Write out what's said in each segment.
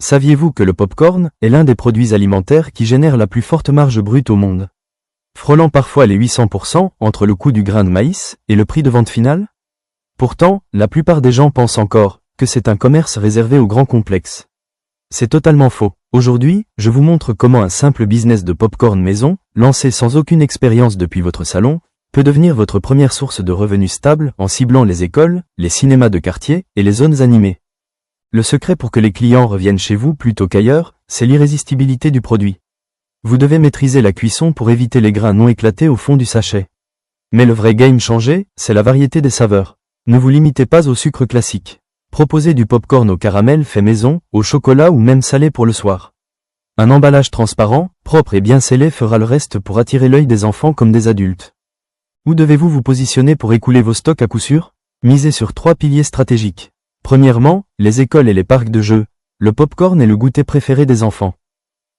Saviez-vous que le popcorn est l'un des produits alimentaires qui génère la plus forte marge brute au monde, frôlant parfois les 800% entre le coût du grain de maïs et le prix de vente final? Pourtant, la plupart des gens pensent encore que c'est un commerce réservé aux grands complexes. C'est totalement faux. Aujourd'hui, je vous montre comment un simple business de popcorn maison, lancé sans aucune expérience depuis votre salon, peut devenir votre première source de revenus stable en ciblant les écoles, les cinémas de quartier et les zones animées. Le secret pour que les clients reviennent chez vous plutôt qu'ailleurs, c'est l'irrésistibilité du produit. Vous devez maîtriser la cuisson pour éviter les grains non éclatés au fond du sachet. Mais le vrai game changer, c'est la variété des saveurs. Ne vous limitez pas au sucre classique. Proposez du popcorn au caramel fait maison, au chocolat ou même salé pour le soir. Un emballage transparent, propre et bien scellé fera le reste pour attirer l'œil des enfants comme des adultes. Où devez-vous vous positionner pour écouler vos stocks à coup sûr? Misez sur 3 piliers stratégiques. Premièrement, les écoles et les parcs de jeux. Le popcorn est le goûter préféré des enfants.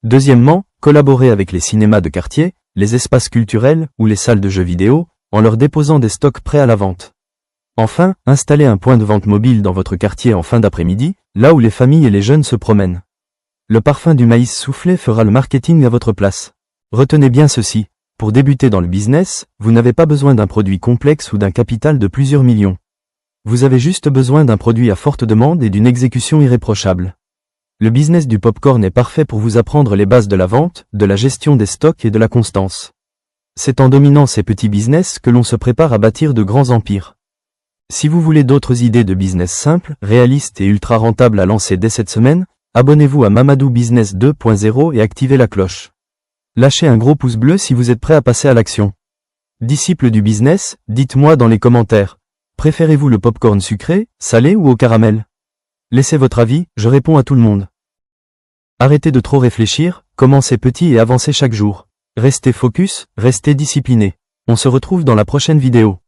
Deuxièmement, collaborez avec les cinémas de quartier, les espaces culturels ou les salles de jeux vidéo, en leur déposant des stocks prêts à la vente. Enfin, installez un point de vente mobile dans votre quartier en fin d'après-midi, là où les familles et les jeunes se promènent. Le parfum du maïs soufflé fera le marketing à votre place. Retenez bien ceci, pour débuter dans le business, vous n'avez pas besoin d'un produit complexe ou d'un capital de plusieurs millions. Vous avez juste besoin d'un produit à forte demande et d'une exécution irréprochable. Le business du popcorn est parfait pour vous apprendre les bases de la vente, de la gestion des stocks et de la constance. C'est en dominant ces petits business que l'on se prépare à bâtir de grands empires. Si vous voulez d'autres idées de business simples, réalistes et ultra rentables à lancer dès cette semaine, abonnez-vous à Mamadou Business 2.0 et activez la cloche. Lâchez un gros pouce bleu si vous êtes prêt à passer à l'action. Disciples du business, dites-moi dans les commentaires. Préférez-vous le popcorn sucré, salé ou au caramel? Laissez votre avis, je réponds à tout le monde. Arrêtez de trop réfléchir, commencez petit et avancez chaque jour. Restez focus, restez discipliné. On se retrouve dans la prochaine vidéo.